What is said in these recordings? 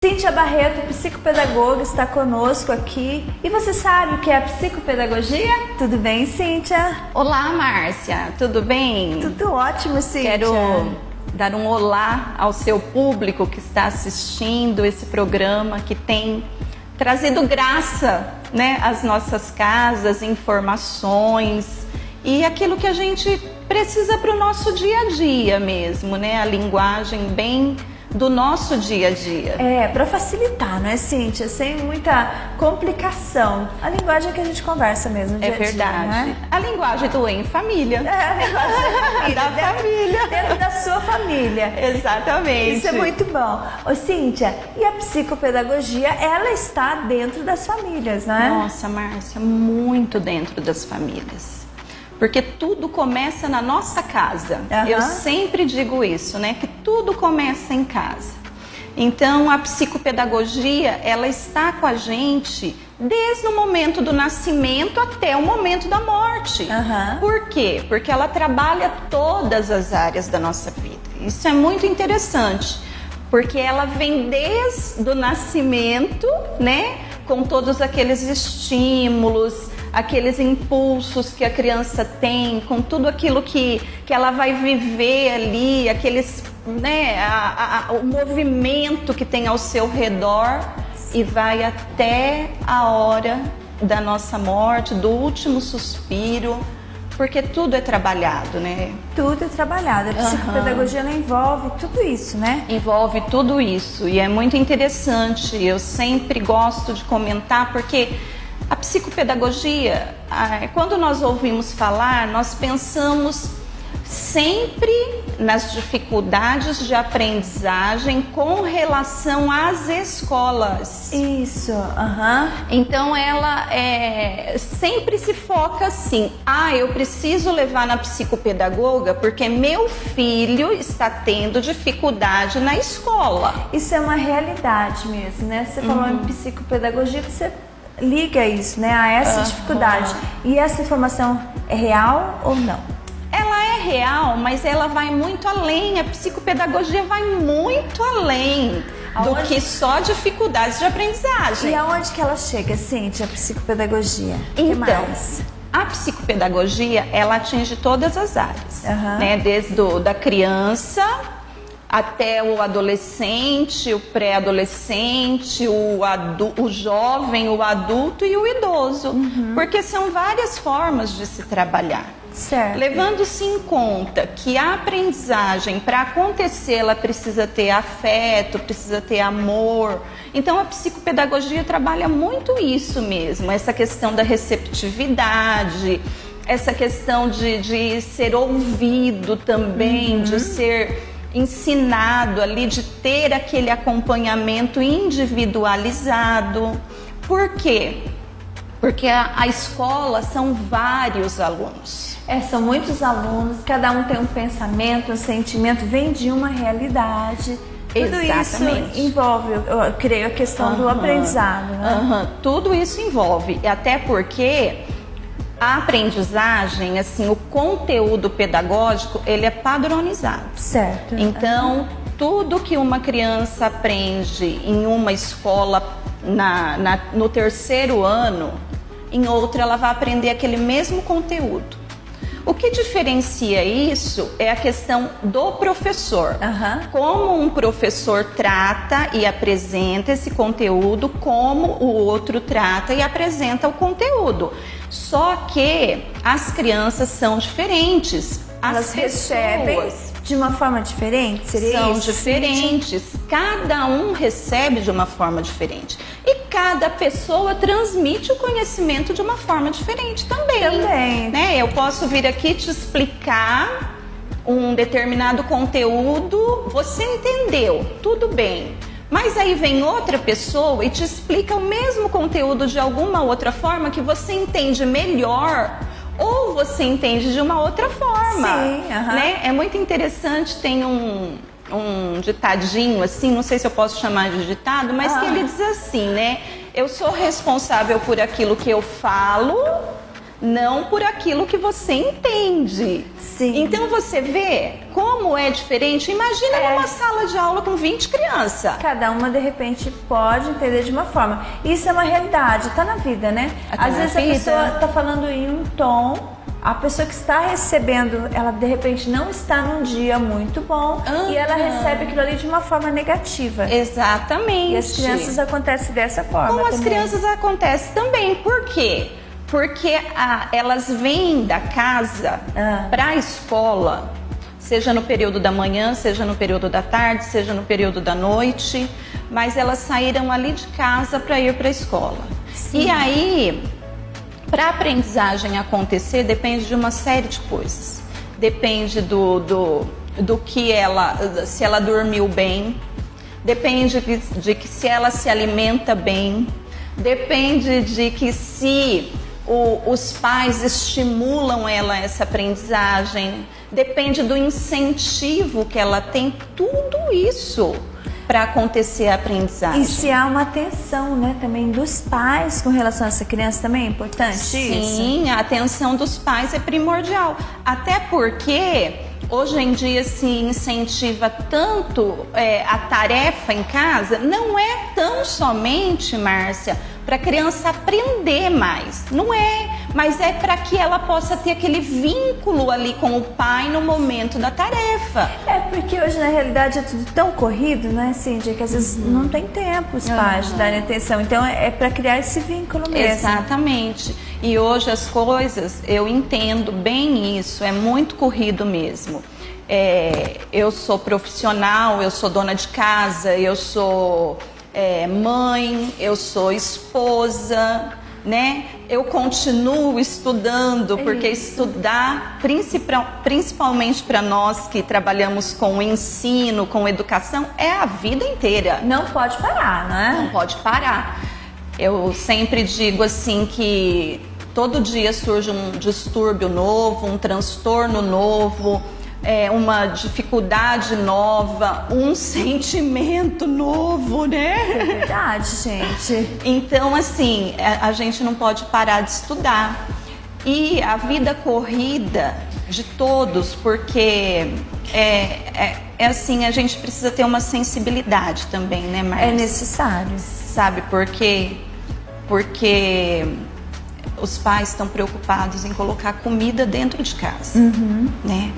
Cíntia Barreto, psicopedagoga, está conosco aqui. E você sabe o que é a psicopedagogia? Tudo bem, Cíntia? Olá, Márcia, tudo bem? Tudo ótimo, Cíntia. Quero dar um olá ao seu público que está assistindo esse programa que tem trazido graça, né, às nossas casas, informações e aquilo que a gente precisa para o nosso dia a dia mesmo, né? A linguagem bem do nosso dia a dia. Para facilitar, não é, Cíntia? Sem muita complicação. A linguagem que a gente conversa mesmo dia a dia, verdade. Né? A linguagem do em família. A linguagem da família. Dentro da sua família. Exatamente. Isso é muito bom. Ô, Cíntia, e a psicopedagogia, ela está dentro das famílias, não é? Nossa, Márcia, muito dentro das famílias. Porque tudo começa na nossa casa. Eu sempre digo isso, né? Que tudo começa em casa. Então, a psicopedagogia, ela está com a gente desde o momento do nascimento até o momento da morte. Por quê? Porque ela trabalha todas as áreas da nossa vida. Isso é muito interessante, porque ela vem desde o nascimento, né? Com todos aqueles estímulos, aqueles impulsos que a criança tem, com tudo aquilo que ela vai viver ali, aqueles, né, o movimento que tem ao seu redor, e vai até a hora da nossa morte, do último suspiro, porque tudo é trabalhado, né? Tudo é trabalhado. A psicopedagogia ela envolve tudo isso, né? Envolve tudo isso, e é muito interessante. Eu sempre gosto de comentar, porque a psicopedagogia, quando nós ouvimos falar, nós pensamos sempre nas dificuldades de aprendizagem com relação às escolas. Isso, Então ela sempre se foca assim: eu preciso levar na psicopedagoga porque meu filho está tendo dificuldade na escola. Isso é uma realidade mesmo, né? Você falou em psicopedagogia, você liga isso, né, a essa dificuldade. E essa informação é real ou não? Ela é real, mas ela vai muito além. A psicopedagogia vai muito além do que só dificuldades de aprendizagem. E aonde que ela chega, Cíntia, a psicopedagogia? Então, a psicopedagogia, ela atinge todas as áreas, né? Desde da criança até o adolescente, o pré-adolescente, o jovem, o adulto e o idoso. Porque são várias formas de se trabalhar. Certo. Levando-se em conta que a aprendizagem, para acontecer, ela precisa ter afeto, precisa ter amor. Então, a psicopedagogia trabalha muito isso mesmo, essa questão da receptividade, essa questão de ser ouvido também, de ser ensinado ali, de ter aquele acompanhamento individualizado. Por quê? Porque a escola são vários alunos. São muitos alunos, cada um tem um pensamento, um sentimento, vem de uma realidade. Tudo isso envolve, eu creio, a questão do aprendizado, né? Tudo isso envolve, até porque a aprendizagem, assim, o conteúdo pedagógico, ele é padronizado. Certo. Então, tudo que uma criança aprende em uma escola no terceiro ano, em outra ela vai aprender aquele mesmo conteúdo. O que diferencia isso é a questão do professor. Como um professor trata e apresenta esse conteúdo, como o outro trata e apresenta o conteúdo. Só que as crianças são diferentes. Elas recebem de uma forma diferente? São diferentes. Cada um recebe de uma forma diferente. E cada pessoa transmite o conhecimento de uma forma diferente também. Né? Eu posso vir aqui te explicar um determinado conteúdo, você entendeu, tudo bem. Mas aí vem outra pessoa e te explica o mesmo conteúdo de alguma outra forma que você entende melhor, ou você entende de uma outra forma. Né? É muito interessante, tem um ditadinho assim, não sei se eu posso chamar de ditado, mas que ele diz assim, né? Eu sou responsável por aquilo que eu falo, não por aquilo que você entende. Sim. Então você vê como é diferente. Imagina numa sala de aula com 20 crianças. Cada uma, de repente, pode entender de uma forma. Isso é uma realidade, tá na vida, né? Às vezes a pessoa tá falando em um tom, a pessoa que está recebendo, ela de repente não está num dia muito bom e ela recebe aquilo ali de uma forma negativa. Exatamente. E as crianças acontecem dessa forma Como também. as crianças acontecem também. Por quê? Porque elas vêm da casa para a escola, seja no período da manhã, seja no período da tarde, seja no período da noite, mas elas saíram ali de casa para ir para a escola. Sim. E aí, para a aprendizagem acontecer, depende de uma série de coisas. Depende do que se ela dormiu bem, depende de que se ela se alimenta bem, depende de que se os pais estimulam ela essa aprendizagem, depende do incentivo que ela tem, tudo isso para acontecer a aprendizagem. E se há uma atenção, né, também dos pais com relação a essa criança também é importante. Sim, a atenção dos pais é primordial, até porque hoje em dia se incentiva tanto a tarefa em casa, não é tão somente, Márcia, para a criança aprender mais, não é, mas é para que ela possa ter aquele vínculo ali com o pai no momento da tarefa. É porque hoje na realidade é tudo tão corrido, né, Cíntia, que às vezes não tem tempo os pais de darem atenção, então é para criar esse vínculo mesmo. Exatamente, e hoje as coisas, eu entendo bem isso, é muito corrido mesmo. Eu sou profissional, eu sou dona de casa, eu sou mãe, eu sou esposa, né? Eu continuo estudando, porque estudar, principalmente para nós que trabalhamos com o ensino, com educação, é a vida inteira. Não pode parar, não é? Não pode parar. Eu sempre digo assim que todo dia surge um distúrbio novo, um transtorno novo, uma dificuldade nova, um sentimento novo, né? É verdade, gente. Então, assim, a gente não pode parar de estudar. E a vida corrida de todos, porque assim, a gente precisa ter uma sensibilidade também, né, Márcia? É necessário. Sabe por quê? Porque os pais estão preocupados em colocar comida dentro de casa, né?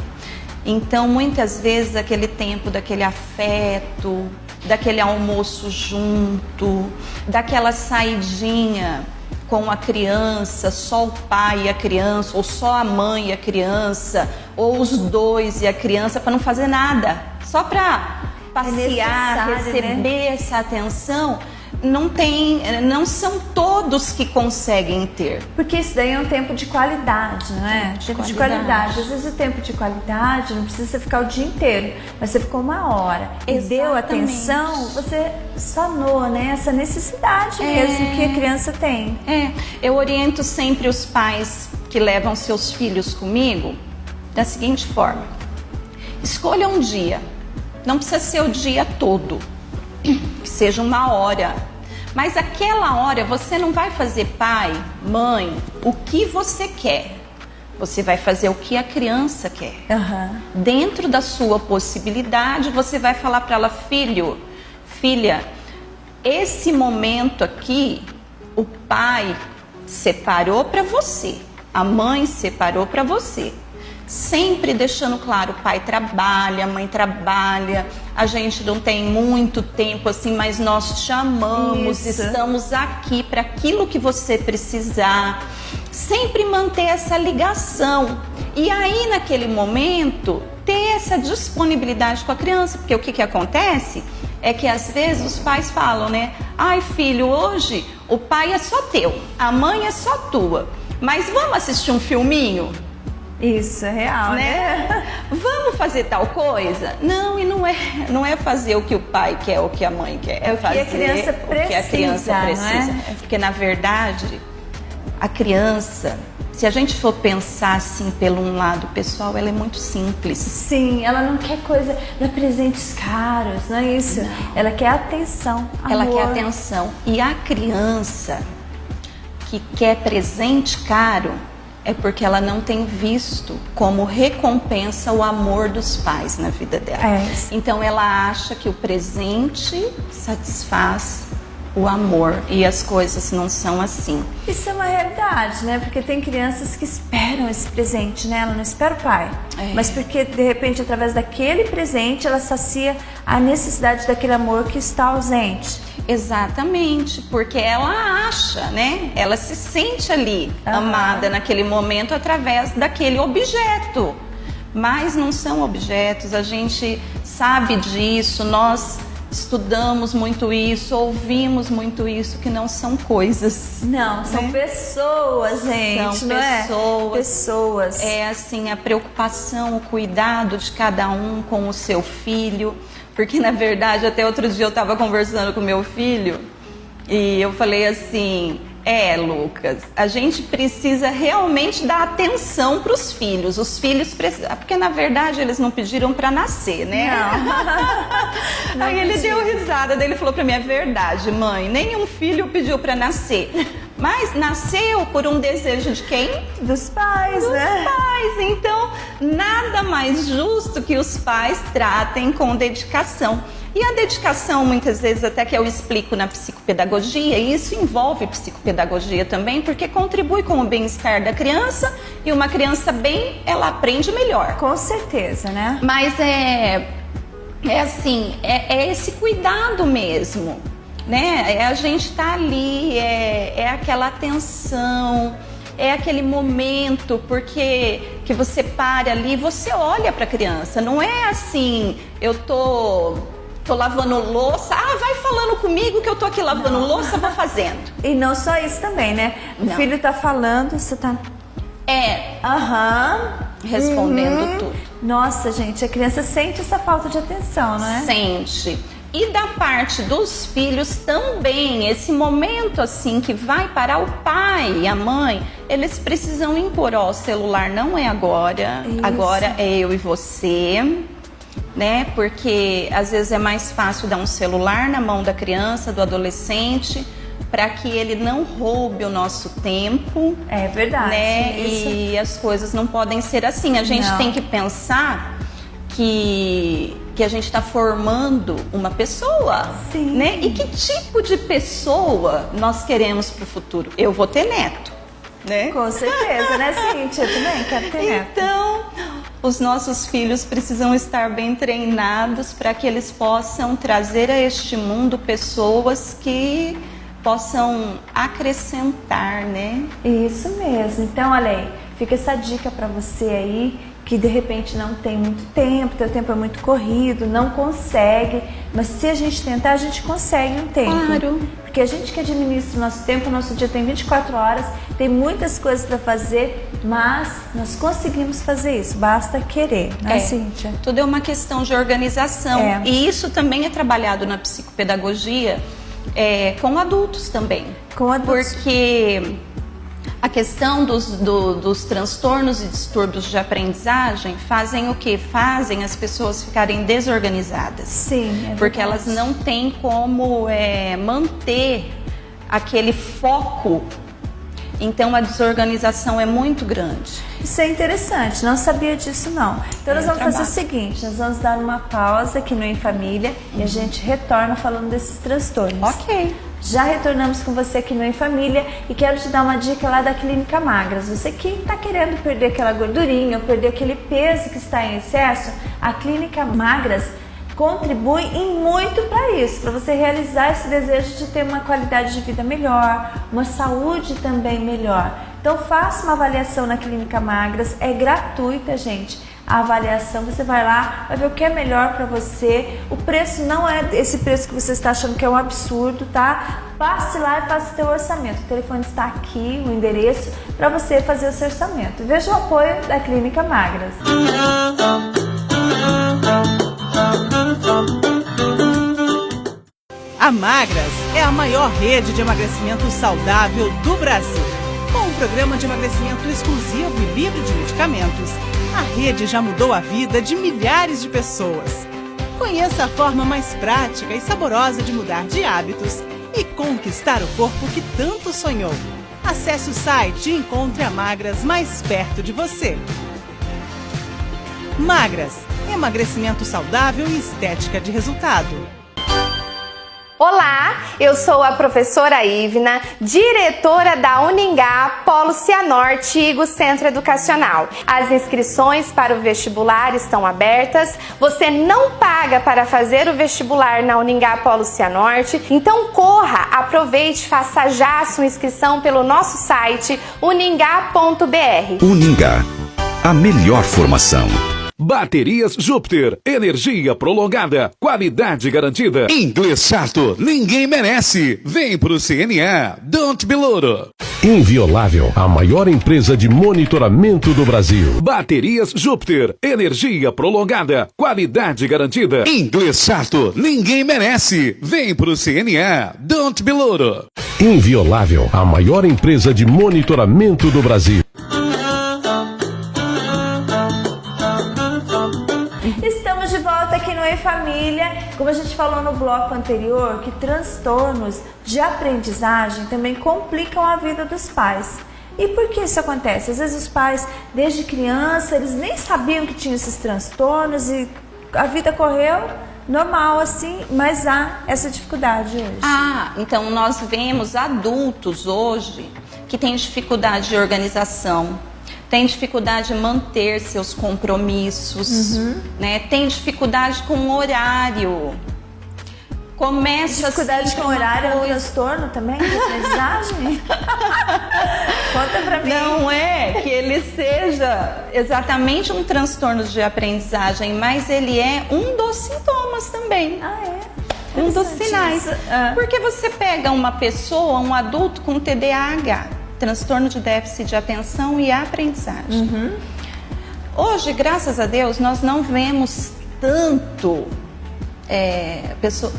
Então, muitas vezes, aquele tempo daquele afeto, daquele almoço junto, daquela saidinha com a criança, só o pai e a criança, ou só a mãe e a criança, ou os dois e a criança, para não fazer nada, só para passear, receber, né, essa atenção. Não são todos que conseguem ter. Porque isso daí é um tempo de qualidade, não é? Tempo de qualidade. Às vezes o tempo de qualidade não precisa você ficar o dia inteiro, mas você ficou uma hora e deu atenção, você sanou, né, essa necessidade mesmo que a criança tem. Eu oriento sempre os pais que levam seus filhos comigo da seguinte forma: escolha um dia, não precisa ser o dia todo, que seja uma hora, mas aquela hora você não vai fazer, pai, mãe, o que você quer, você vai fazer o que a criança quer. Dentro da sua possibilidade, você vai falar para ela: filho, filha, esse momento aqui o pai separou para você, a mãe separou para você. Sempre deixando claro, o pai trabalha, a mãe trabalha, a gente não tem muito tempo assim, mas nós te amamos, estamos aqui para aquilo que você precisar. Sempre manter essa ligação. E aí, naquele momento, ter essa disponibilidade com a criança, porque o que acontece é que às vezes os pais falam, né? Ai, filho, hoje o pai é só teu, a mãe é só tua, mas vamos assistir um filminho? Isso é real, né? Vamos fazer tal coisa? Não, e não é fazer o que o pai quer, o que a mãe quer. É o que a criança precisa, o que a criança precisa. Não é? Porque, na verdade, a criança, se a gente for pensar assim pelo um lado pessoal, ela é muito simples. Sim, ela não quer coisa, não é presentes caros, não é isso? Não. Ela quer atenção, amor. Ela quer atenção. E a criança que quer presente caro, é porque ela não tem visto como recompensa o amor dos pais na vida dela. Então ela acha que o presente satisfaz o amor, e as coisas não são assim. Isso é uma realidade, né? Porque tem crianças que esperam esse presente, né? Ela não espera o pai, mas porque de repente através daquele presente ela sacia a necessidade daquele amor que está ausente. Exatamente, porque ela acha, né? Ela se sente ali amada naquele momento através daquele objeto. Mas não são objetos, a gente sabe disso, nós estudamos muito isso, ouvimos muito isso, que não são coisas. Não, são pessoas, gente, são não pessoas. É assim, a preocupação, o cuidado de cada um com o seu filho. Porque, na verdade, até outro dia eu estava conversando com meu filho e eu falei assim, Lucas, a gente precisa realmente dar atenção para os filhos. Os filhos precisam, porque, na verdade, eles não pediram para nascer, né? Não. Aí ele deu risada, daí ele falou para mim, é verdade, mãe, nenhum filho pediu para nascer. Mas nasceu por um desejo de quem? Dos pais, né? Dos pais. Então, nada mais justo que os pais tratem com dedicação. E a dedicação, muitas vezes, até que eu explico na psicopedagogia, e isso envolve psicopedagogia também, porque contribui com o bem-estar da criança, e uma criança bem, ela aprende melhor. Com certeza, né? Mas é assim, é esse cuidado mesmo. Né? A gente tá ali, é aquela atenção, é aquele momento, porque que você para ali e você olha para a criança. Não é assim, eu tô lavando louça, vai falando comigo que eu tô aqui lavando louça, vou fazendo. E não só isso também, né? O filho tá falando, você tá... respondendo tudo. Nossa, gente, a criança sente essa falta de atenção, não é? Sente. E da parte dos filhos também, esse momento assim que vai parar o pai e a mãe, eles precisam impor, o celular não é agora, agora é eu e você, né? Porque às vezes é mais fácil dar um celular na mão da criança, do adolescente, para que ele não roube o nosso tempo. É verdade. Né? E as coisas não podem ser assim. A gente tem que pensar que a gente está formando uma pessoa, né? E que tipo de pessoa nós queremos para o futuro? Eu vou ter neto, né? Com certeza, né, Cíntia? Eu também quero ter neto. Então, os nossos filhos precisam estar bem treinados para que eles possam trazer a este mundo pessoas que possam acrescentar, né? Isso mesmo. Então, olha aí, fica essa dica para você aí, que de repente não tem muito tempo, teu tempo é muito corrido, não consegue, mas se a gente tentar, a gente consegue um tempo. Claro. Porque a gente que administra o nosso tempo, o nosso dia tem 24 horas, tem muitas coisas para fazer, mas nós conseguimos fazer isso, basta querer, né, Cíntia? Tudo é uma questão de organização. E isso também é trabalhado na psicopedagogia com adultos também. Com adultos. Porque a questão dos transtornos e distúrbios de aprendizagem fazem o quê? Fazem as pessoas ficarem desorganizadas. Sim, porque elas não têm como manter aquele foco. Então a desorganização é muito grande. Isso é interessante, não sabia disso não. Então nós vamos fazer o seguinte, nós vamos dar uma pausa aqui no Em Família e a gente retorna falando desses transtornos. Ok. Já retornamos com você aqui no Em Família e quero te dar uma dica lá da Clínica Magras. Você que está querendo perder aquela gordurinha ou perder aquele peso que está em excesso, a Clínica Magras contribui em muito para isso, para você realizar esse desejo de ter uma qualidade de vida melhor, uma saúde também melhor. Então faça uma avaliação na Clínica Magras, é gratuita, gente. A avaliação, você vai lá, vai ver o que é melhor para você. O preço não é esse preço que você está achando que é um absurdo, tá? Passe lá e faça o seu orçamento. O telefone está aqui, o endereço, para você fazer o seu orçamento. Veja o apoio da Clínica Magras. A Magras é a maior rede de emagrecimento saudável do Brasil. Com um programa de emagrecimento exclusivo e livre de medicamentos, a rede já mudou a vida de milhares de pessoas. Conheça a forma mais prática e saborosa de mudar de hábitos e conquistar o corpo que tanto sonhou. Acesse o site e encontre a Magras mais perto de você. Magras, emagrecimento saudável e estética de resultado. Olá, eu sou a professora Ivna, diretora da Uningá Polo Cianorte Igo Centro Educacional. As inscrições para o vestibular estão abertas, você não paga para fazer o vestibular na Uningá Polo Cianorte, então corra, aproveite, faça já a sua inscrição pelo nosso site uningá.br. Uningá, a melhor formação. Baterias Júpiter, energia prolongada, qualidade garantida. Inglês chato, ninguém merece. Vem pro CNA, Don't Be Louro. Inviolável, a maior empresa de monitoramento do Brasil. Baterias Júpiter, energia prolongada, qualidade garantida. Inglês chato, ninguém merece. Vem pro CNA, Don't Be Louro. Inviolável, a maior empresa de monitoramento do Brasil. Estamos de volta aqui no Ei Família. Como a gente falou no bloco anterior, que transtornos de aprendizagem também complicam a vida dos pais. E por que isso acontece? Às vezes os pais, desde criança, eles nem sabiam que tinham esses transtornos e a vida correu normal assim, mas há essa dificuldade hoje. Então nós vemos adultos hoje que têm dificuldade de organização, tem dificuldade de manter seus compromissos, né? Tem dificuldade com o horário. Começa dificuldade assim, com o horário é um transtorno também de aprendizagem? Conta pra mim. Não é que ele seja exatamente um transtorno de aprendizagem, mas ele é um dos sintomas também. Um dos sinais. Porque você pega uma pessoa, um adulto com TDAH, transtorno de déficit de atenção e aprendizagem. Hoje, graças a Deus, nós não vemos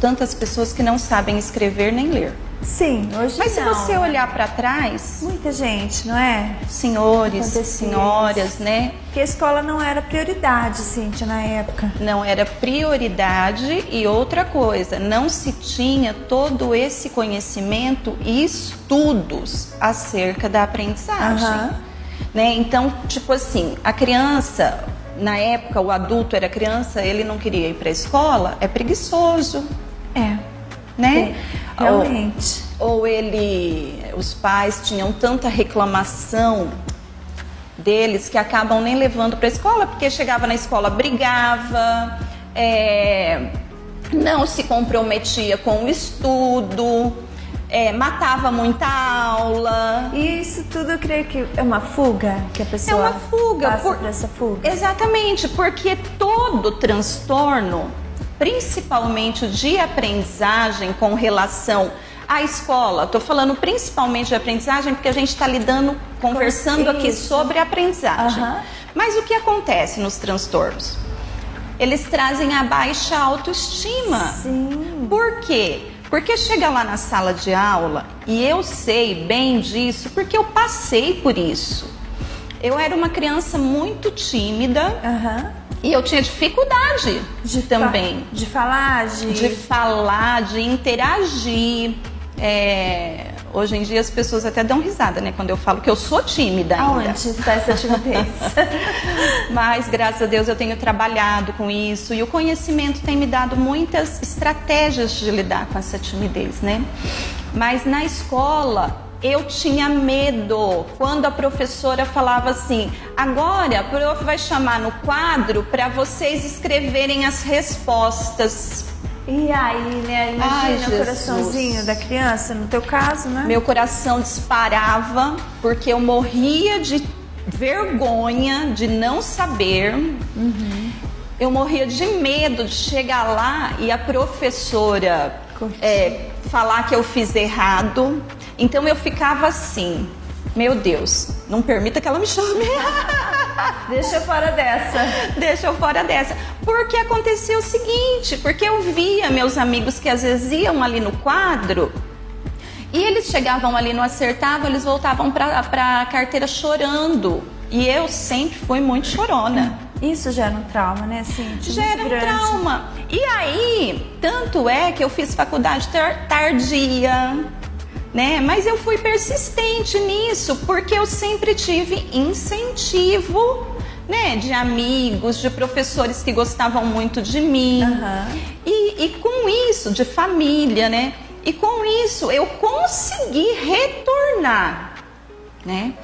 tantas pessoas que não sabem escrever nem ler. Sim, hoje Mas se não, você olhar para trás, muita gente, não é? senhores, senhoras, né? Porque a escola não era prioridade, Cíntia, na época. Não era prioridade e outra coisa, não se tinha todo esse conhecimento e estudos acerca da aprendizagem. Né? Então, tipo assim, a criança, na época o adulto era criança, ele não queria ir para a escola, é preguiçoso. Né? Realmente. Ou os pais tinham tanta reclamação deles que acabam nem levando para a escola, porque chegava na escola, brigava, não se comprometia com o estudo, matava muita aula. E isso tudo eu creio que é uma fuga que a pessoa é uma fuga, passa por essa fuga. Exatamente, porque todo transtorno, principalmente de aprendizagem com relação à escola, estou falando principalmente de aprendizagem porque a gente está conversando aqui sobre aprendizagem. Mas o que acontece nos transtornos? Eles trazem a baixa autoestima. Sim. Por quê? Porque chega lá na sala de aula, e eu sei bem disso porque eu passei por isso. Eu era uma criança muito tímida. E eu tinha dificuldade também. De falar, de interagir. Hoje em dia as pessoas até dão risada, né? Quando eu falo que eu sou tímida ainda. Aonde está essa timidez? Mas graças a Deus eu tenho trabalhado com isso. E o conhecimento tem me dado muitas estratégias de lidar com essa timidez, né? Mas na escola eu tinha medo quando a professora falava assim: agora a prof vai chamar no quadro para vocês escreverem as respostas. E aí, né? Imagina o coraçãozinho da criança, no teu caso, né? Meu coração disparava porque eu morria de vergonha de não saber. Eu morria de medo de chegar lá e a professora falar que eu fiz errado. Então eu ficava assim: meu Deus, não permita que ela me chame. Deixa eu fora dessa. Deixa eu fora dessa. Porque acontecia o seguinte, porque eu via meus amigos que às vezes iam ali no quadro e eles chegavam ali, não acertavam, eles voltavam para a carteira chorando. E eu sempre fui muito chorona. Isso já era um trauma, né? Assim, já era um trauma. E aí, tanto é que eu fiz faculdade tardia, né? Mas eu fui persistente nisso, porque eu sempre tive incentivo, né? De amigos, de professores que gostavam muito de mim. E com isso, de família, né? E com isso eu consegui retornar, né?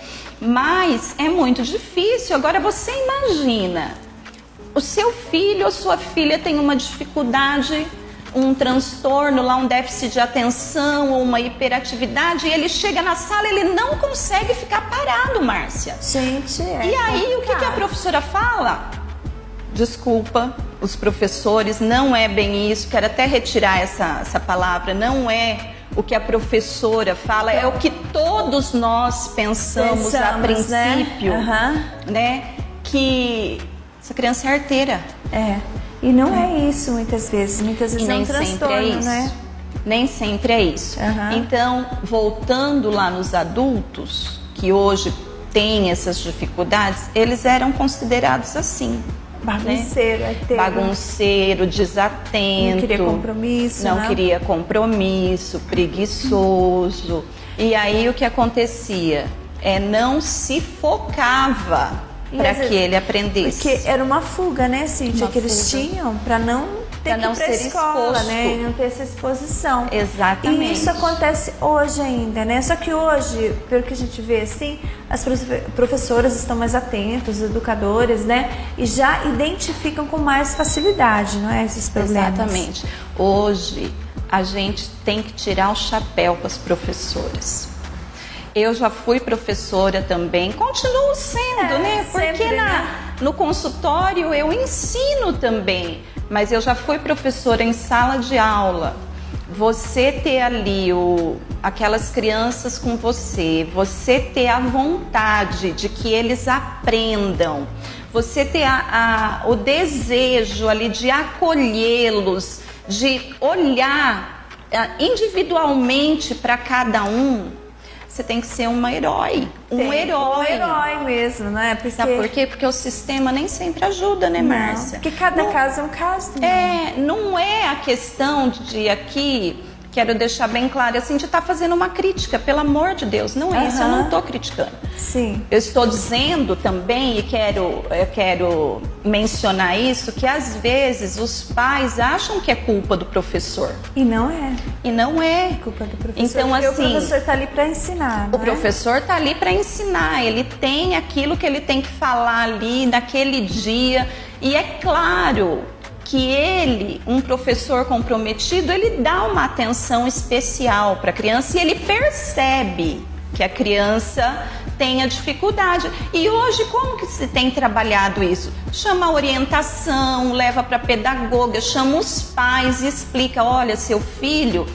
Mas é muito difícil. Agora você imagina, o seu filho ou sua filha tem uma dificuldade, um transtorno, lá um déficit de atenção ou uma hiperatividade, e ele chega na sala, ele não consegue ficar parado, Márcia. Gente, e aí o que a professora fala? Desculpa, os professores, não é bem isso, quero até retirar essa palavra, não é o que a professora fala, é o que todos nós pensamos a princípio, né? Que essa criança é arteira. E não é isso muitas vezes é um transtorno, né? Nem sempre é isso. Então, voltando lá nos adultos, que hoje têm essas dificuldades, eles eram considerados assim. Bagunceiro, né? Bagunceiro, desatento. Não queria compromisso. Não queria compromisso, preguiçoso. E aí o que acontecia? Não se focava para que ele aprendesse. Porque era uma fuga, né, Cíntia, que eles tinham para não ter que ir para a escola, exposto, né? E não ter essa exposição. Exatamente. E isso acontece hoje ainda, né? Só que hoje, pelo que a gente vê assim, as professoras estão mais atentas, os educadores, né? E já identificam com mais facilidade, não é? Esses problemas. Exatamente. Hoje, a gente tem que tirar o chapéu para as professoras. Eu já fui professora também, continuo sendo, né? Porque sempre, no consultório eu ensino também. Mas eu já fui professora em sala de aula. Você ter ali aquelas crianças com você ter a vontade de que eles aprendam, você ter o desejo ali de acolhê-los, de olhar individualmente para cada um. Você tem que ser um herói. Um herói mesmo, né? Porque... Sabe por quê? Porque o sistema nem sempre ajuda, né, Márcia? Porque cada caso é um caso. Não é a questão de aqui, quero deixar bem claro, assim, de estar fazendo uma crítica, pelo amor de Deus. Não é isso, eu não estou criticando. Sim. Eu estou dizendo também, e eu quero mencionar isso, que às vezes os pais acham que é culpa do professor. E não é. E não é. Culpa do professor. Então, porque assim, o professor está ali para ensinar. O professor está ali para ensinar, ele tem aquilo que ele tem que falar ali naquele dia. E é claro que ele, um professor comprometido, ele dá uma atenção especial para a criança e ele percebe que a criança tem a dificuldade. E hoje, como que se tem trabalhado isso? Chama a orientação, leva para a pedagoga, chama os pais e explica, olha, seu filho,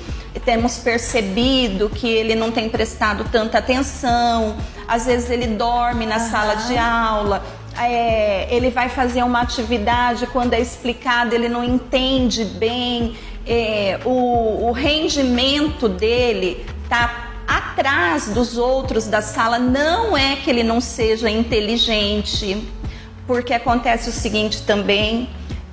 temos percebido que ele não tem prestado tanta atenção, às vezes ele dorme na sala de aula, ele vai fazer uma atividade, quando é explicado ele não entende bem, o rendimento dele está atrás dos outros da sala. Não é que ele não seja inteligente, porque acontece o seguinte também,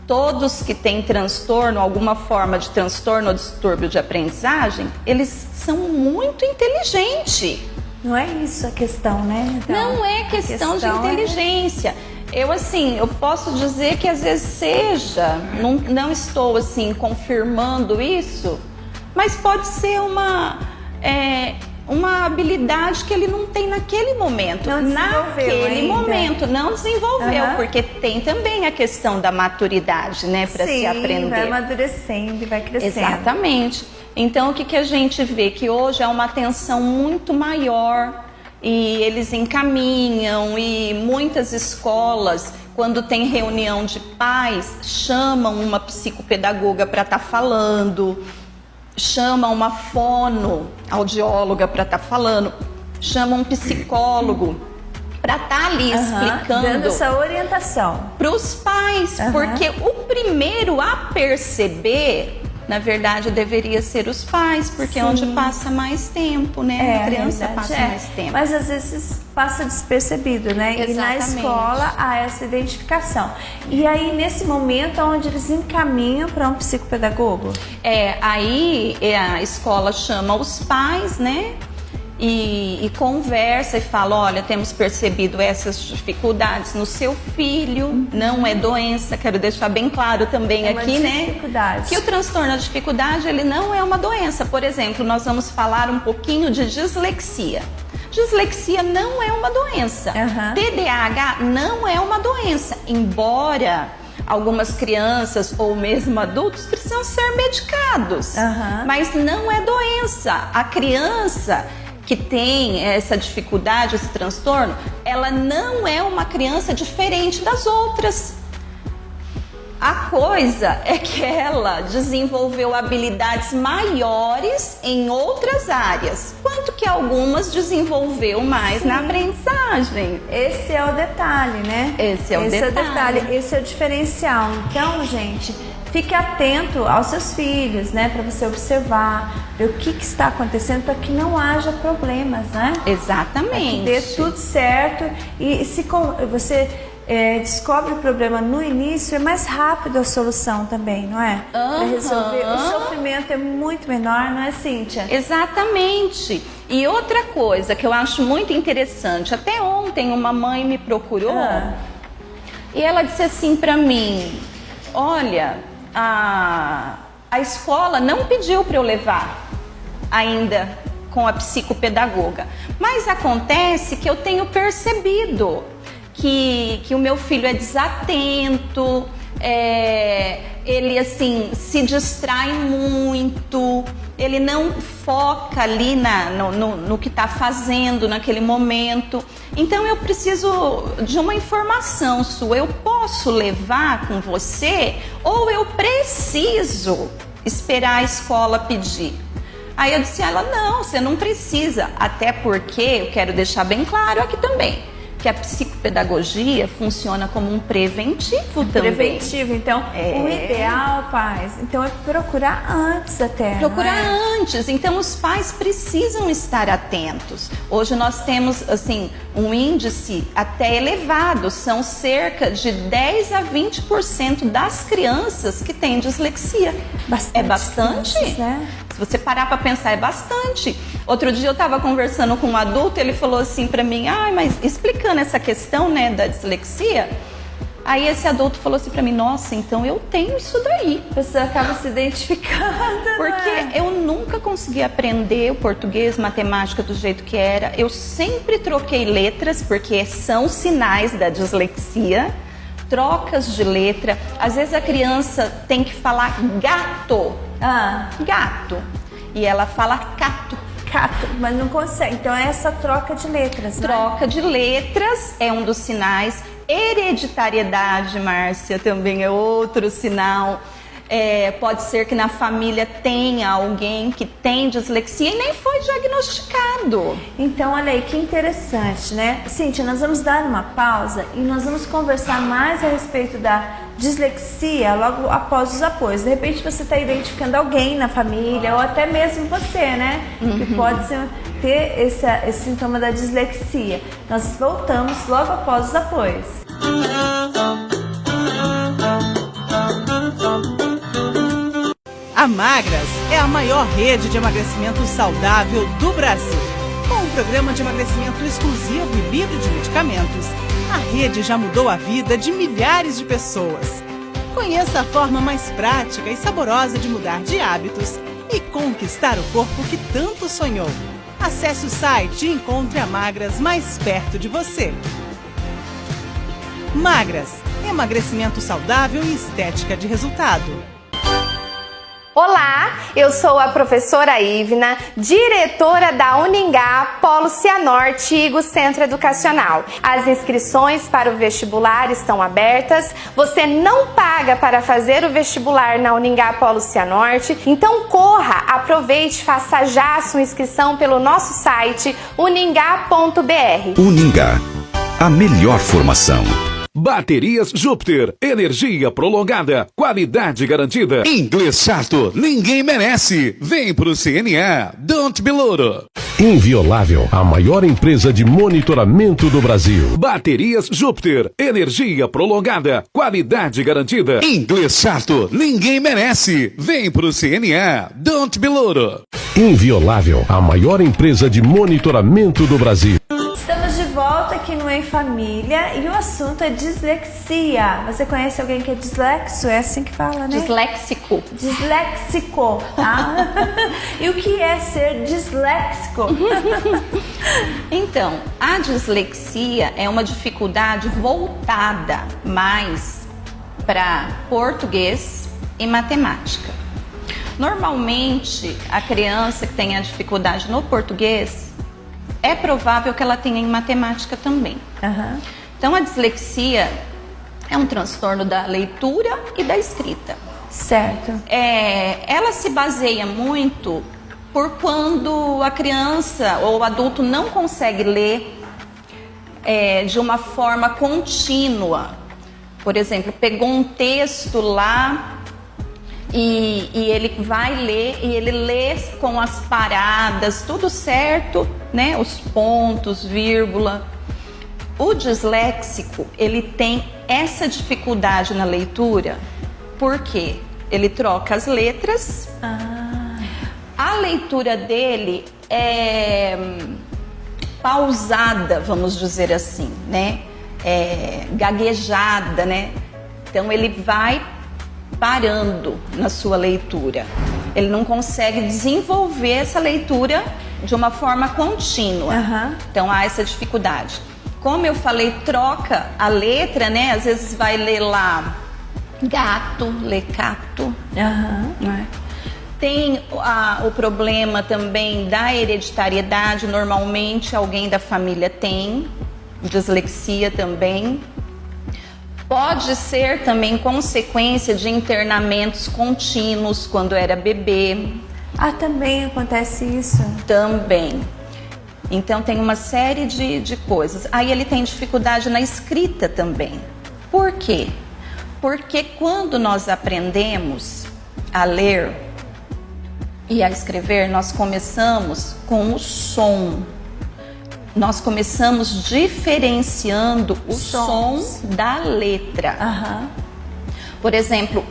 todos que têm transtorno, alguma forma de transtorno ou distúrbio de aprendizagem, eles são muito inteligentes. Não é isso a questão, né? Então, não é questão de inteligência. Eu posso dizer que às vezes seja, não estou assim confirmando isso, mas pode ser uma habilidade que ele não tem naquele momento. Não desenvolveu, porque tem também a questão da maturidade, né, para se aprender. Vai amadurecendo e vai crescendo. Exatamente. Então, o que a gente vê? Que hoje há uma atenção muito maior e eles encaminham, e muitas escolas, quando tem reunião de pais, chamam uma psicopedagoga para estar falando, chamam uma fonoaudióloga para estar falando, chamam um psicólogo para estar ali explicando, dando essa orientação para os pais, porque o primeiro a perceber Na verdade, deveria ser os pais, porque é onde passa mais tempo, né? A criança passa mais tempo. Mas às vezes passa despercebido, né? Exatamente. E na escola há essa identificação. E aí, nesse momento, onde eles encaminham para um psicopedagogo? Aí a escola chama os pais, né? E conversa e fala, olha, temos percebido essas dificuldades no seu filho, não é doença, quero deixar bem claro também aqui, né? Que o transtorno da dificuldade, ele não é uma doença. Por exemplo, nós vamos falar um pouquinho de dislexia. Dislexia não é uma doença. TDAH não é uma doença, embora algumas crianças ou mesmo adultos precisam ser medicados, mas não é doença. A criança que tem essa dificuldade, esse transtorno, ela não é uma criança diferente das outras. A coisa é que ela desenvolveu habilidades maiores em outras áreas, quanto que algumas desenvolveu mais na aprendizagem. Esse é o detalhe, né? Esse é o detalhe. Esse é o diferencial. Então, gente, fique atento aos seus filhos, né? Para você observar, ver o que está acontecendo, para que não haja problemas, né? Exatamente. Para que dê tudo certo. E se você descobre o problema no início, é mais rápido a solução também, não é? Para resolver. O sofrimento é muito menor, não é, Cíntia? Exatamente. E outra coisa que eu acho muito interessante, até ontem uma mãe me procurou e ela disse assim para mim, olha, a escola não pediu para eu levar ainda com a psicopedagoga, mas acontece que eu tenho percebido que o meu filho é desatento, ele assim se distrai muito, ele não foca ali no que está fazendo naquele momento. Então eu preciso de uma informação sua. Eu posso levar com você ou eu preciso esperar a escola pedir? Aí eu disse a ela, não, você não precisa, até porque eu quero deixar bem claro aqui também que a psicopedagogia funciona como um preventivo também. Preventivo, então o ideal, pais, então é procurar antes até. Procurar antes, então os pais precisam estar atentos. Hoje nós temos assim um índice até elevado, são cerca de 10 a 20% das crianças que têm dislexia. É bastante, né? Se você parar para pensar, é bastante. Outro dia eu estava conversando com um adulto, ele falou assim para mim, mas explicando essa questão, né, da dislexia, aí esse adulto falou assim para mim, nossa, então eu tenho isso daí. A pessoa acaba se identificando. Porque eu nunca consegui aprender o português, matemática do jeito que era. Eu sempre troquei letras, porque são sinais da dislexia. Trocas de letra. Às vezes a criança tem que falar gato. Gato. E ela fala cato. Cato, mas não consegue. Então é essa troca de letras, né? Troca de letras é um dos sinais. Hereditariedade, Márcia, também é outro sinal. Pode ser que na família tenha alguém que tem dislexia e nem foi diagnosticado. Então, olha aí, que interessante, né? Cíntia, nós vamos dar uma pausa e nós vamos conversar mais a respeito da dislexia logo após os apoios. De repente você está identificando alguém na família ou até mesmo você, né? Que pode ter esse sintoma da dislexia. Nós voltamos logo após os apoios. A Magras é a maior rede de emagrecimento saudável do Brasil. Com um programa de emagrecimento exclusivo e livre de medicamentos, a rede já mudou a vida de milhares de pessoas. Conheça a forma mais prática e saborosa de mudar de hábitos e conquistar o corpo que tanto sonhou. Acesse o site e encontre a Magras mais perto de você. Magras, emagrecimento saudável e estética de resultado. Olá, eu sou a professora Ivna, diretora da Uningá Polo Cianorte Igo Centro Educacional. As inscrições para o vestibular estão abertas, você não paga para fazer o vestibular na Uningá Polo Cianorte, então corra, aproveite, faça já a sua inscrição pelo nosso site uningá.br. Uningá, a melhor formação. Baterias Júpiter, energia prolongada, qualidade garantida. Inglês chato, ninguém merece. Vem pro CNA, Don't Be Louro. Inviolável, a maior empresa de monitoramento do Brasil. Baterias Júpiter, energia prolongada, qualidade garantida. Inglês chato, ninguém merece. Vem pro CNA, Don't Be Louro. Inviolável, a maior empresa de monitoramento do Brasil. Estamos de volta aqui no Em Família e o assunto é dislexia. Você conhece alguém que é dislexo? É assim que fala, né? Disléxico. Disléxico, tá? E o que é ser disléxico? Então, a dislexia é uma dificuldade voltada mais para português e matemática. Normalmente, a criança que tem a dificuldade no português, é provável que ela tenha em matemática também. Uhum. Então, a dislexia é um transtorno da leitura e da escrita. Certo. Ela se baseia muito por quando a criança ou o adulto não consegue ler de uma forma contínua. Por exemplo, pegou um texto lá e ele vai ler e ele lê com as paradas, tudo certo, né? Os pontos, vírgula. O disléxico, ele tem essa dificuldade na leitura porque ele troca as letras. A leitura dele é pausada, vamos dizer assim, né? Gaguejada, né? Então ele vai parando na sua leitura. Ele não consegue desenvolver essa leitura de uma forma contínua. Uhum. Então há essa dificuldade. Como eu falei, troca a letra, né? Às vezes vai ler lá gato, lê cato. Né? Tem o problema também da hereditariedade. Normalmente alguém da família tem dislexia também. Pode ser também consequência de internamentos contínuos quando era bebê. Também acontece isso? Também. Então tem uma série de coisas. Aí ele tem dificuldade na escrita também. Por quê? Porque quando nós aprendemos a ler e a escrever, nós começamos com o som. Nós começamos diferenciando o som da letra. Por exemplo,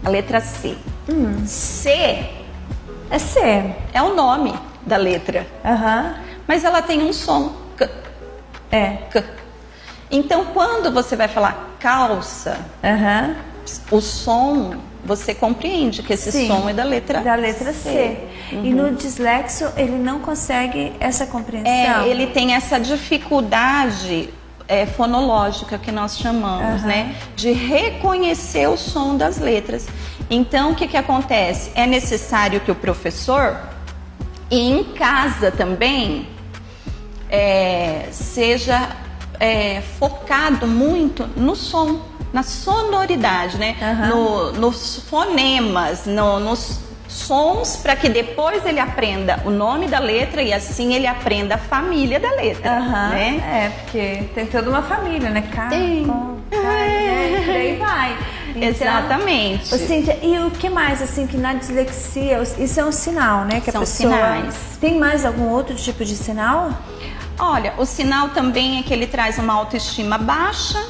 a letra C. C é C. É o nome da letra. Mas ela tem um som. K. K. Então, quando você vai falar calça, o som, você compreende que esse som é da letra C. E no dislexo, ele não consegue essa compreensão. Ele tem essa dificuldade fonológica que nós chamamos, né? De reconhecer o som das letras. Então, o que acontece? É necessário que o professor, e em casa também, seja focado muito no som, na sonoridade, né? Nos fonemas, nos sons, para que depois ele aprenda o nome da letra e assim ele aprenda a família da letra, né? Porque tem toda uma família, né? Tem. Né? Por aí vai. Então, exatamente. Cíntia, e o que mais, assim, que na dislexia, isso é um sinal, né? Que São a pessoa... sinais. Tem mais algum outro tipo de sinal? Olha, o sinal também é que ele traz uma autoestima baixa,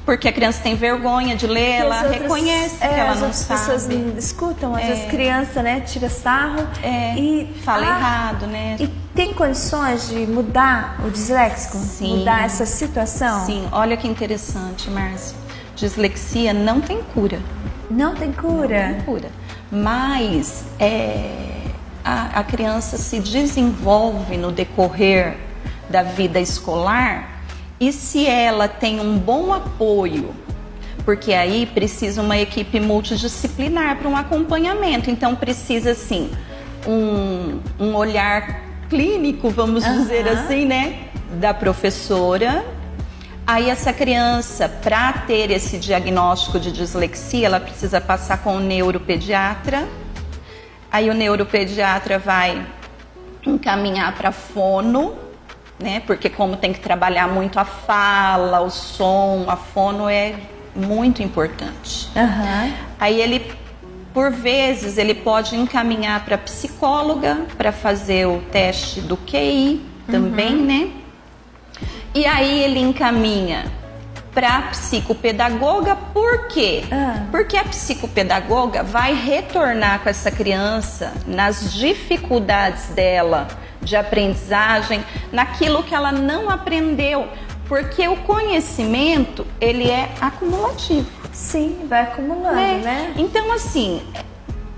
porque a criança tem vergonha de ler, ela reconhece que ela não sabe. As pessoas escutam, às vezes criança, né, tira sarro e fala errado, né? E tem condições de mudar o disléxico? Sim. Mudar essa situação? Sim, olha que interessante, Márcia. Dislexia não tem cura. Não tem cura? Não tem cura. Mas a criança se desenvolve no decorrer da vida escolar. E se ela tem um bom apoio, porque aí precisa uma equipe multidisciplinar para um acompanhamento, então precisa sim um olhar clínico, vamos dizer assim, né, da professora. Aí essa criança, para ter esse diagnóstico de dislexia, ela precisa passar com o neuropediatra. Aí o neuropediatra vai encaminhar para fono, né? Porque como tem que trabalhar muito a fala, o som, a fono é muito importante. Aí ele, por vezes, ele pode encaminhar para psicóloga para fazer o teste do QI também, né? E aí ele encaminha para a psicopedagoga, por quê? Porque a psicopedagoga vai retornar com essa criança nas dificuldades dela de aprendizagem, naquilo que ela não aprendeu, porque o conhecimento, ele é acumulativo. Sim, vai acumulando, né? Então, assim,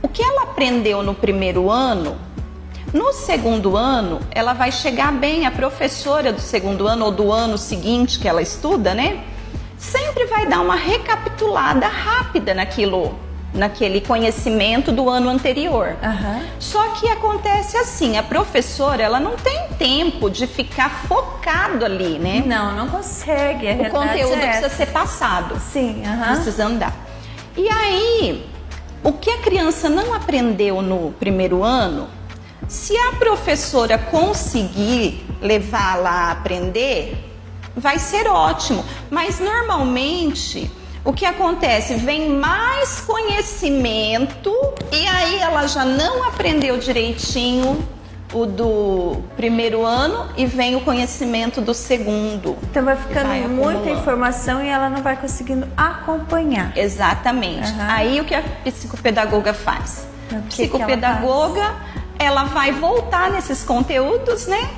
o que ela aprendeu no primeiro ano, no segundo ano, ela vai chegar bem, a professora do segundo ano ou do ano seguinte que ela estuda, né? Sempre vai dar uma recapitulada rápida naquele conhecimento do ano anterior. Só que acontece assim, a professora, ela não tem tempo de ficar focado ali, né? Não consegue. O conteúdo precisa ser passado. Sim, precisa andar. E aí, o que a criança não aprendeu no primeiro ano, se a professora conseguir levá-la a aprender, vai ser ótimo. Mas normalmente, o que acontece? Vem mais conhecimento e aí ela já não aprendeu direitinho o do primeiro ano e vem o conhecimento do segundo. Então vai ficando muita informação e ela não vai conseguindo acompanhar. Exatamente. Aí o que a psicopedagoga faz? A psicopedagoga, ela vai voltar nesses conteúdos, né?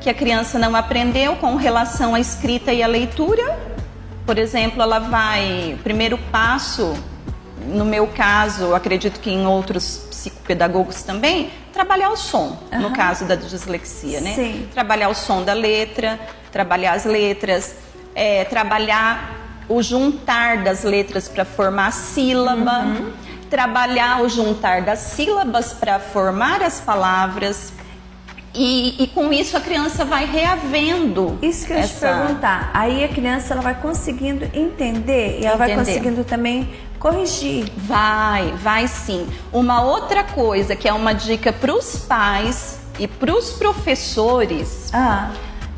Que a criança não aprendeu com relação à escrita e à leitura. Por exemplo, ela vai, primeiro passo, no meu caso, acredito que em outros psicopedagogos também, trabalhar o som, no caso da dislexia, né? Sim. Trabalhar o som da letra, trabalhar as letras, trabalhar o juntar das letras para formar a sílaba, trabalhar o juntar das sílabas para formar as palavras. E com isso a criança vai reavendo. Isso que eu ia te perguntar. Aí a criança ela vai conseguindo entender e ela vai conseguindo também corrigir. Vai sim. Uma outra coisa que é uma dica para os pais e para os professores,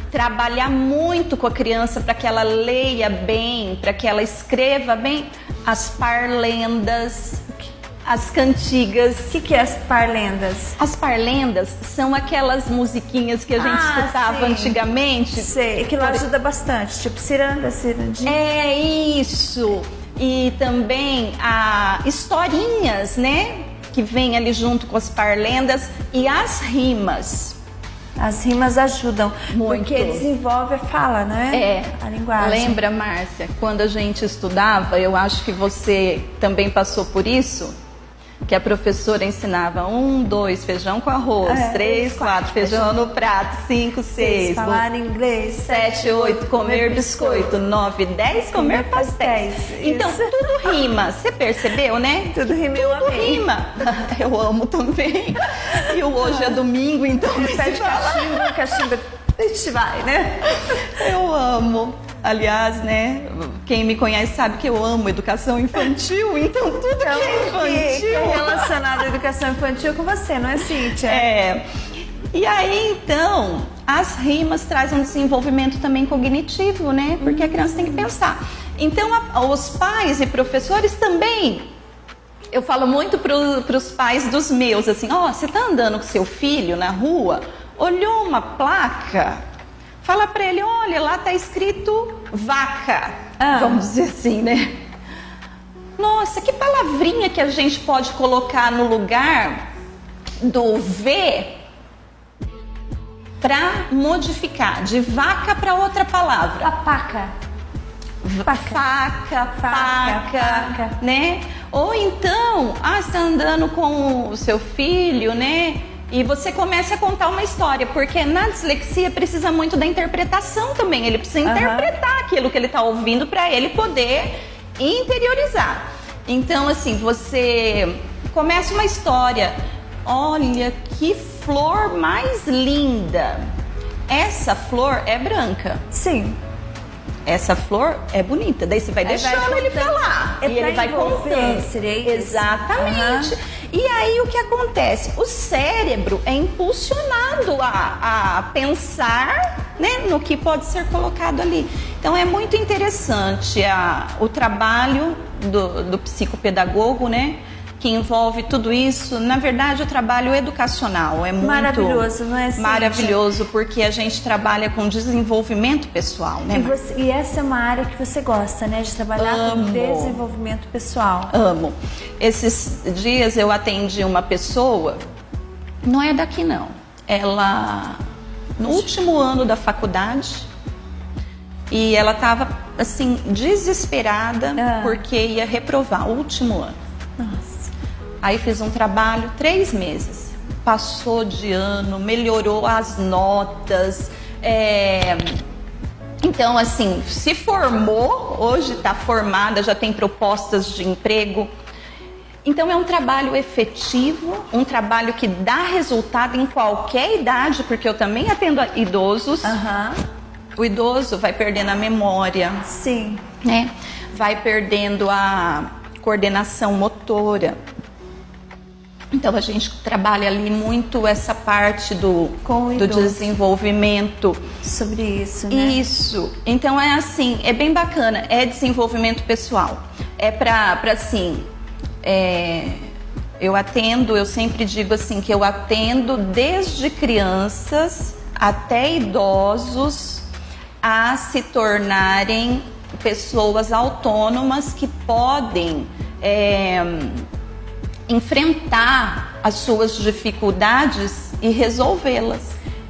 trabalhar muito com a criança para que ela leia bem, para que ela escreva bem as parlendas, as cantigas. O que é as parlendas? As parlendas são aquelas musiquinhas que a gente escutava antigamente. Sei, que lá ajuda bastante, tipo ciranda, cirandinha. É isso. E também historinhas, né? Que vem ali junto com as parlendas e as rimas. As rimas ajudam, muito. Porque desenvolve a fala, né? A linguagem. Lembra, Márcia, quando a gente estudava, eu acho que você também passou por isso, que a professora ensinava 1, 2, feijão com arroz, 3, 4, feijão no prato, 5, 6, falar inglês, 7, 8, comer biscoito, 9, 10, comer pastéis. Então, tudo rima. Você percebeu, né? Tudo rima. Tudo rima. Eu amo também. E o hoje é domingo, então me pede cachimbo, a gente vai, né? Eu amo. Aliás, né, quem me conhece sabe que eu amo educação infantil, então tudo que é infantil. Que é relacionado à educação infantil com você, não é, Cíntia? E aí, então, as rimas trazem um desenvolvimento também cognitivo, né? Porque a criança tem que pensar. Então, os pais e professores também, eu falo muito para os pais dos meus, assim, você tá andando com seu filho na rua, olhou uma placa, fala para ele, olha, lá tá escrito vaca, vamos dizer assim, né? Nossa, que palavrinha que a gente pode colocar no lugar do V para modificar, de vaca para outra palavra. A paca. Faca, né? Ou então, você tá andando com o seu filho, né? E você começa a contar uma história, porque na dislexia precisa muito da interpretação também. Ele precisa interpretar aquilo que ele está ouvindo para ele poder interiorizar. Então, assim, você começa uma história. Olha, que flor mais linda. Essa flor é branca. Sim. Essa flor é bonita. Daí você vai deixando ele falar. E ele vai contando. Exatamente. E aí o que acontece? O cérebro é impulsionado a pensar, né, no que pode ser colocado ali. Então é muito interessante o trabalho do psicopedagogo, né, que envolve tudo isso. Na verdade, o trabalho educacional é muito maravilhoso, não é, Cíntia? Maravilhoso, porque a gente trabalha com desenvolvimento pessoal, né? E essa é uma área que você gosta, né, de trabalhar com desenvolvimento pessoal. Amo. Esses dias eu atendi uma pessoa, não é daqui não, ela no último ano da faculdade, e ela estava assim desesperada porque ia reprovar o último ano. Nossa. Aí fiz um trabalho 3 meses, passou de ano, melhorou as notas, então assim, se formou, hoje está formada, já tem propostas de emprego. Então é um trabalho efetivo, um trabalho que dá resultado em qualquer idade, porque eu também atendo idosos. O idoso vai perdendo a memória, sim, né? Vai perdendo a coordenação motora. Então a gente trabalha ali muito essa parte do desenvolvimento. Sobre isso, né? Isso. Então é assim, é bem bacana, é desenvolvimento pessoal. É pra assim, eu sempre digo assim, que eu atendo desde crianças até idosos a se tornarem pessoas autônomas que podem enfrentar as suas dificuldades e resolvê-las.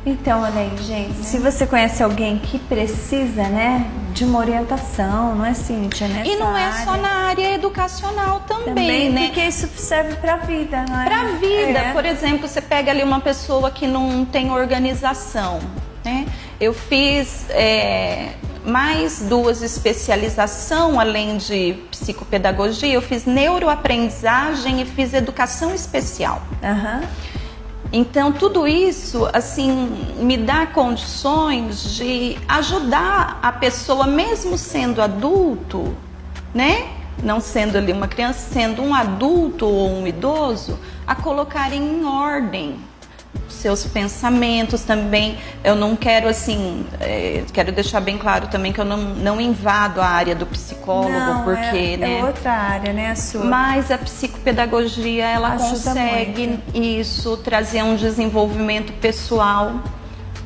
Então, olha aí, gente, se você conhece alguém que precisa, né, de uma orientação, não é, Cíntia, né? E não é só na área educacional também, né? Porque isso serve para a vida, não é? Para a vida, por exemplo, você pega ali uma pessoa que não tem organização, né? Eu fiz mais 2 especializações, além de psicopedagogia, eu fiz neuroaprendizagem e fiz educação especial. Então, tudo isso, assim, me dá condições de ajudar a pessoa, mesmo sendo adulto, né? Não sendo ali uma criança, sendo um adulto ou um idoso, a colocarem em ordem seus pensamentos também. Eu não quero, assim, quero deixar bem claro também que eu não invado a área do psicólogo, não, porque, né? É outra área, né, a sua. Mas a psicopedagogia, ela ajuda consegue muito. Isso, trazer um desenvolvimento pessoal,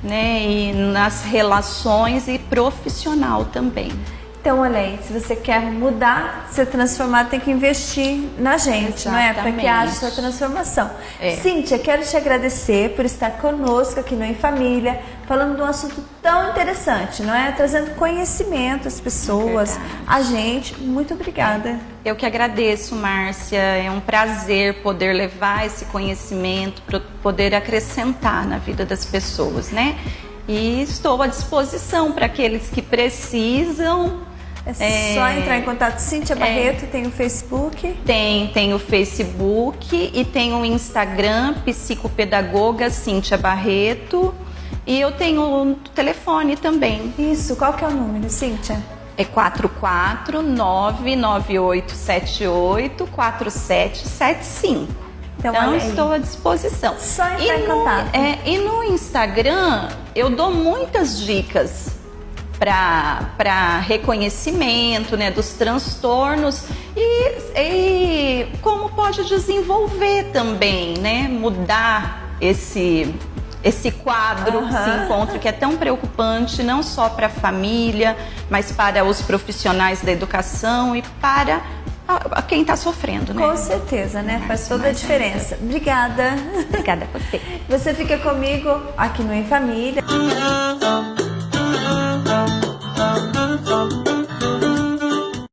né? E nas relações e profissional também. Então, olha aí, se você quer mudar, ser transformado, tem que investir na gente, não é? Para que haja sua transformação. Cíntia, quero te agradecer por estar conosco aqui no Em Família, falando de um assunto tão interessante, não é? Trazendo conhecimento às pessoas, a gente. Muito obrigada. Eu que agradeço, Márcia. É um prazer poder levar esse conhecimento, poder acrescentar na vida das pessoas, né? E estou à disposição para aqueles que precisam. É só entrar em contato. Cíntia Barreto, tem o Facebook? Tem o Facebook e tem o Instagram, Psicopedagoga Cíntia Barreto. E eu tenho o telefone também. Isso, qual que é o número, Cíntia? É 44998784775. Então estou à disposição. Só entrar em contato. E no Instagram eu dou muitas dicas para reconhecimento, né, dos transtornos e como pode desenvolver também, né, mudar esse quadro que se encontra, que é tão preocupante, não só para a família, mas para os profissionais da educação e para quem está sofrendo, né? Com certeza, né? Faz toda a diferença. Obrigada. Obrigada a você. Você fica comigo aqui no Em Família.